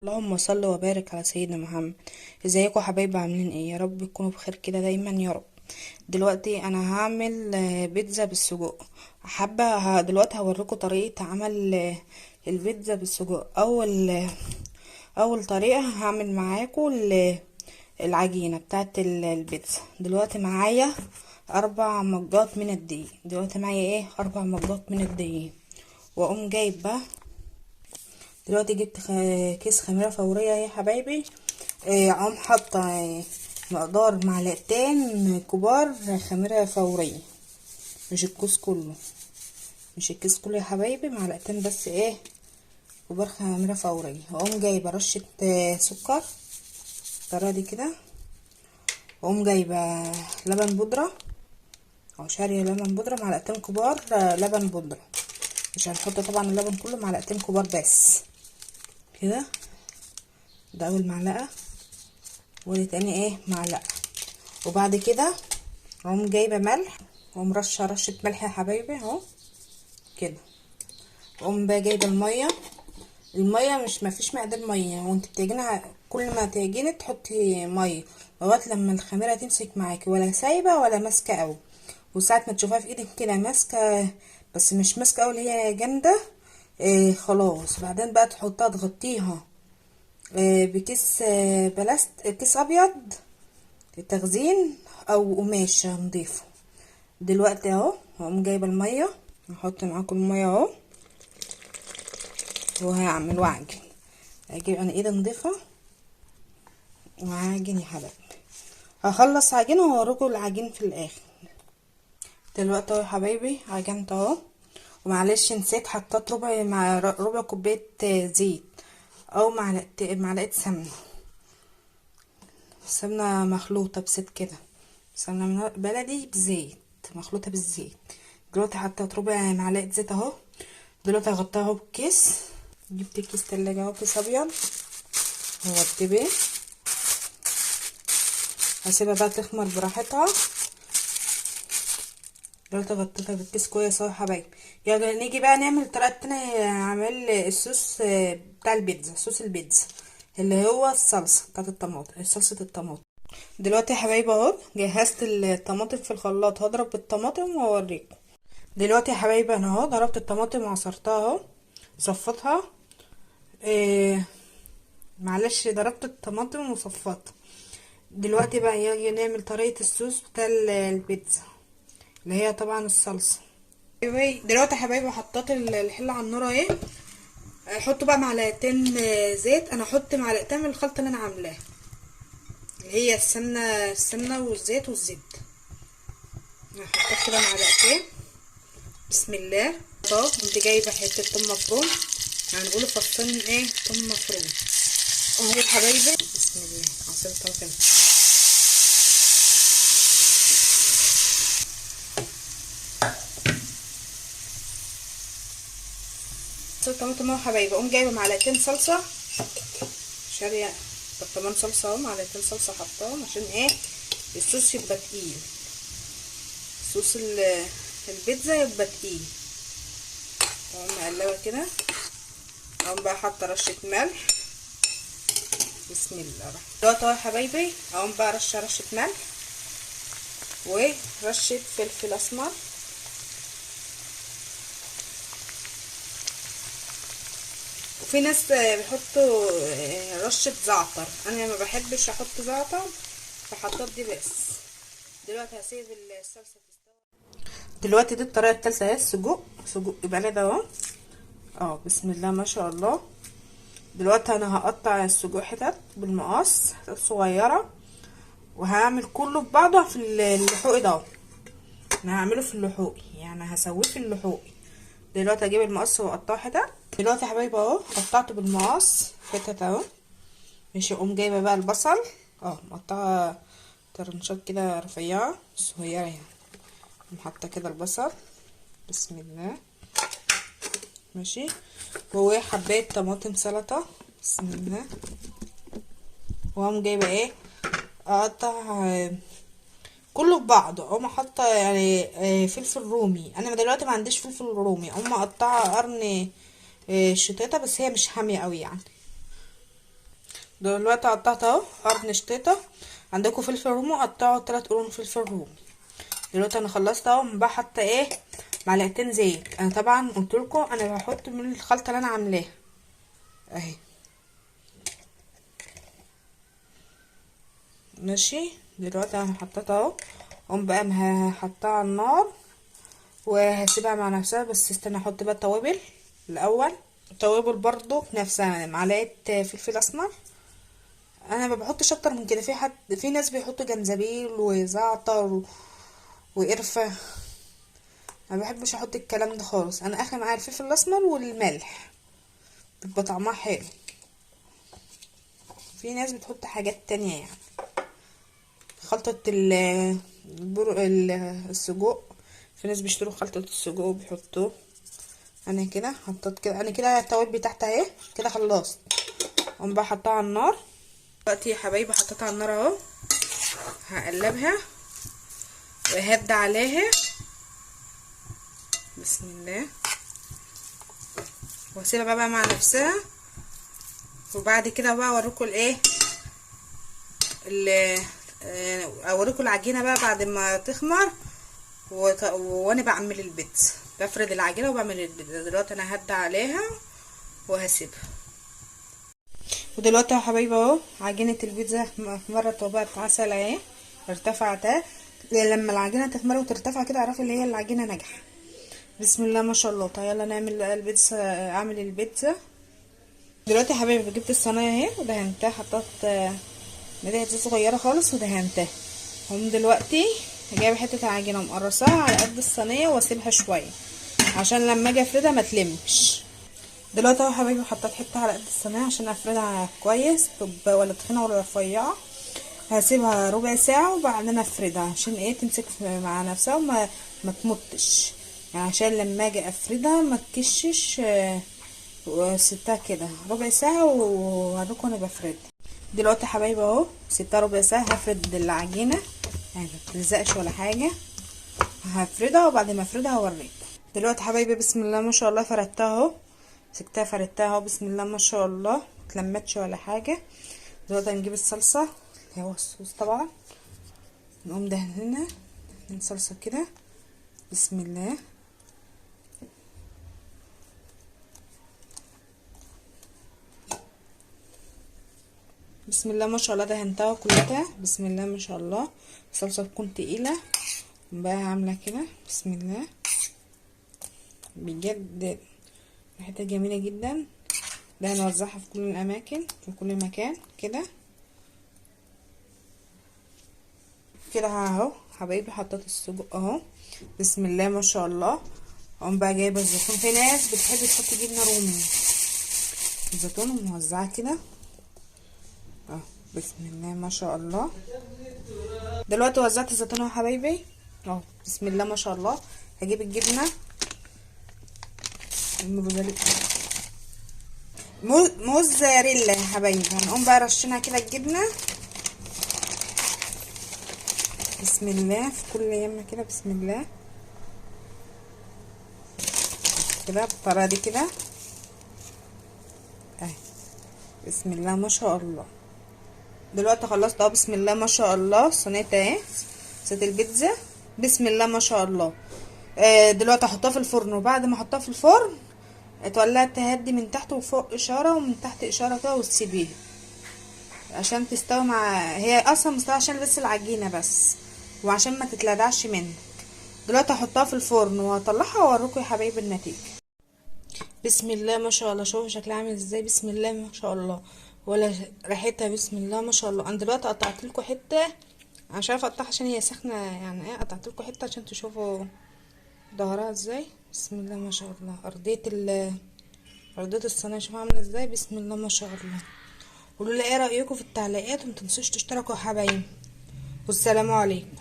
اللهم صل وبارك على سيدنا محمد. ازيكم حبايبي؟ عاملين ايه؟ يا رب تكونوا بخير كده دايما يا رب. دلوقتي انا هعمل بيتزا بالسجق. دلوقتي هوريكم طريقة عمل البيتزا بالسجق. اول طريقة هعمل معاكم العجينة بتاعت البيتزا. دلوقتي معايا 4 مجات من الدقيق. دلوقتي معايا 4 مجات من الدقيق. واقوم جايبه دلوقتي جبت كيس خميرة فورية يا حبايبي. اقوم حاطة مقدار معلقتين كبار خميرة فورية. مش الكيس كله، مش الكيس كله يا حبايبي، معلقتين بس كبار خميرة فورية. واقوم جايبة رشة سكر بالطريقة دي كده. واقوم جايبة لبن بودرة او شارية لبن بودرة، معلقتين كبار لبن بودرة. مش هنحط طبعا اللبن كله، معلقتين كبار بس كده. ده اول معلقة، ودي تاني معلقة. وبعد كده اقوم جايبه ملح واقوم رشه ملح يا حبايبي اهو كده. واقوم بقى جايبه الميه مش مفيش مقدار ميه، وانت بتعجني كل ما تعجني تحطي ميه لغايه لما الخميره تمسك معاكي، ولا سايبه ولا ماسكه قوي. وساعه ما تشوفها في ايدك كده ماسكه بس مش ماسكه قوي، اللي هي جامده خلاص. بعدين بقى تحطها تغطيها بكيس كيس ابيض التخزين او قماش نضيفه. دلوقتي اهو هقوم جايبه الميه، هحط معاكم الميه اهو وهعمل واعجن. اجيب انا ايدي نضيفه وهعجن يا حبايبي. هخلص عجين وهوريكم العجين في الاخر. دلوقتي اهو يا حبايبي عجنت اهو. ومعلش نسيت، حطيت ربع كوبايه زيت او معلقه سمنه مخلوطه بزيت كده، سمنه بلدي بزيت مخلوطه بالزيت. دلوقتي حطيت ربع معلقه زيت اهو. دلوقتي هغطيها اهو بكيس. جبت كيس تلاجة اهو، كيس ابيض هغطيه. هسيبها بقى تخمر براحتها. دلوقتي غطيتها بالكيس كويس اهو يا حبايبي. يلا نيجي بقى نعمل الطريقه التانية، اعمل الصوص بتاع البيتزا، صوص البيتزا اللي هو الصلصه بتاعت الطماطم، صلصه الطماطم. دلوقتي يا حبايبي اهو جهزت الطماطم في الخلاط، هضرب الطماطم واوريكم. دلوقتي يا حبايبي انا اهو ضربت الطماطم وعصرتها اهو، صفيتها. إيه معلش، ضربت الطماطم وصفيتها. دلوقتي بقى يجي نعمل طريقة الصوص بتاع البيتزا اللي هي طبعا الصلصة. دلوقتي يا حبايبي حطيت الحلة على النار اهي. احط بقى معلقتين زيت. انا احط معلقتين من الخلطة اللي انا عاملاها، اللي هي السمنة والزيت والزبدة. هحط كده معلقتين. بسم الله. اهو كنت جايبة حتة توم مفروم، هنقول فصين توم مفروم اهو يا حبايبي. بسم الله. عصير طماطم. عصير طماطم اهو يا حبايبي. اقوم جايبه معلقتين صلصه، شاريه برطمان صلصه اهو، معلقتين صلصه حطاهم عشان الصوص يبقى تقيل. صوص البيتزا يبقى تقيل. اقوم مقلبه كده. اقوم بقى حاطه رشه ملح. بسم الله. دلوقتي اهو يا حبايبي اقوم بقى رشه ملح ورشه فلفل اسمر. وفي ناس بيحطوا رشة زعتر، انا ما بحبش احط زعتر فحطيت دي بس. دلوقتي هسيب الصلصة تستوي. دلوقتي دي الطريقة التالتة اهي. سجق بلدي اهو. بسم الله ما شاء الله. دلوقتي انا هقطع السجق حتت بالمقص، حتت صغيرة، وهعمل كله ببعضه في اللحوق ده. انا هعمله في اللحوق، يعني هسويه في اللحوق. دلوقتي اجيب المقص واقطعه حتت. دلوقتي يا حبايبي اهو قطعته بالمقص حتت اهو. ماشي. اقوم جايبه بقى البصل مقطعه طرنشات كده رفيعه صغيره يعني. اقوم حاطه كده البصل. بسم الله. ماشي. وحبايه طماطم سلطه. بسم الله. واقوم جايبه اقطع كله ببعضه. اقوم حاطه يعني فلفل رومي. انا دلوقتي ما عنديش فلفل رومي، اقوم اقطعه قرن شطيطه، بس هي مش حاميه قوي يعني. دلوقتي قطعت اهو قرن شطيطه. عندكم فلفل رومي قطعوا 3 قرون فلفل رومي. دلوقتي انا خلصت اهو. بقى حاطه ايه؟ معلقتين زيت. انا طبعا قلت لكم انا بحط من الخلطه اللي انا عاملاها اهي. ماشي. دلوقتي انا حطيتها اهو. اقوم بقى هحطها على النار وهسيبها مع نفسها. بس استنى احط بقى التوابل الاول. التوابل برضو نفسها معلقه فلفل اسمر. انا ما بحطش اكتر من كده. في ناس بيحطوا جنزبيل وزعتر وقرفه. ما بحبش احط الكلام ده خالص. انا اخلي معايا الفلفل الاسمر والملح بيبقى طعمها حلو. في ناس بتحط حاجات تانية يعني. خلطة السجق. في ناس بيشتروا خلطة السجق وبيحطوه. انا كده حطيت كده. انا كده التوابل بتاعتها اهي كده خلصت. اقوم بقى حطها على النار. دلوقتي يا حبايبي حطيتها على النار اهو. هقلبها وهبدا عليها. بسم الله. واسيبها بقى مع نفسها. وبعد كده بقى اوريكم الايه اوريكم العجينه بقى بعد ما تخمر. وانا بعمل البيتزا بفرد العجينه وبعمل البيتزا. دلوقتي انا هبدا عليها وهسيبها. ودلوقتي يا حبايبي اهو عجينه البيتزا مرت وبقت عسل اهي. ارتفعت اهي. لما العجينه تخمر وترتفع كده اعرفي اللي هي العجينه ناجحه. بسم الله ما شاء الله. طيب يلا نعمل البيتزا. اعمل البيتزا. دلوقتي يا حبايبي جبت الصينيه اهي ودهنتها. حطيت ملعقه زيت صغيره خالص ودهنتها. هم دلوقتي جايبه حته عجينه مقرصاها على قد الصينيه واسيبها شويه عشان لما اجي افردها ما تلمش. دلوقتي اهو يا حبايبي حطيت حته على قد الصينيه عشان افردها كويس. تبقى ولا تخينه ولا رفيعه. هسيبها ربع ساعه وبعدين افردها عشان ايه تمسك مع نفسها ما تمطش يعني. عشان لما اجي افردها ما تكشش. وسبتها كده ربع ساعه وهوريكم انا بفردها. دلوقتي يا حبايبي اهو سبتها ربع ساعه. هفرد العجينه يعني ما تلزقش ولا حاجه. هفردها وبعد ما افردها هوريكم. دلوقتي يا حبايبي بسم الله ما شاء الله فردتها اهو. مسكتها فردتها اهو. بسم الله ما شاء الله متلمتش ولا حاجه. دلوقتي هنجيب الصلصه اللي هو الصوص طبعا. نقوم دهننا من صلصه كده. بسم الله. بسم الله ما شاء الله دهنتها كلها. بسم الله ما شاء الله. الصلصه تكون تقيله. بقى عامله كده. بسم الله. بجد ريحتها جميله جدا. ده هنوزعها في كل الاماكن في كل مكان كده كده اهو. حبايبي حطيت السجق اهو. بسم الله ما شاء الله. اقوم بقى جايبه الزيتون. في ناس بتحب تحط جبنه رومي. الزيتون وموزعاه كده اهو. بسم الله ما شاء الله. دلوقتي وزعت الزيتون اهو يا حبايبي اهو. بسم الله ما شاء الله. هجيب الجبنه موزاريلا يا حبايبي. هنقوم بقى رشينها كده الجبنه. بسم الله. في كل يمه كده. بسم الله كده بالطريقه دي كده اهي. بسم الله ما شاء الله. دلوقتي خلصت اهو. بسم الله ما شاء الله. صينيه اهي صينيه البيتزا. بسم الله ما شاء الله. دلوقتي احطها في الفرن. وبعد ما احطها في الفرن تولعها تهدي من تحت وفوق اشاره ومن تحت اشاره كده وتسيبيها عشان تستوي مع هي اصلا مستوى عشان بس العجينه بس وعشان ما تتلدعش منك. دلوقتي هحطها في الفرن وهطلعها واوريكم يا حبايبي النتيجه. بسم الله ما شاء الله. شوفوا شكلها عامل ازاي. بسم الله ما شاء الله. ولا ريحتها. بسم الله ما شاء الله. انا دلوقتي قطعت لكم حته. انا مش عارفه اقطعها عشان هي سخنه يعني ايه. قطعت لكم حته عشان تشوفوا ظهرها ازاي. بسم الله ما شاء الله. ارضيه الصينيه شوفوا عامله ازاي. بسم الله ما شاء الله. قولوا لي ايه رايكم في التعليقات ومتنسوش تشتركوا يا حبايبي. والسلام عليكم.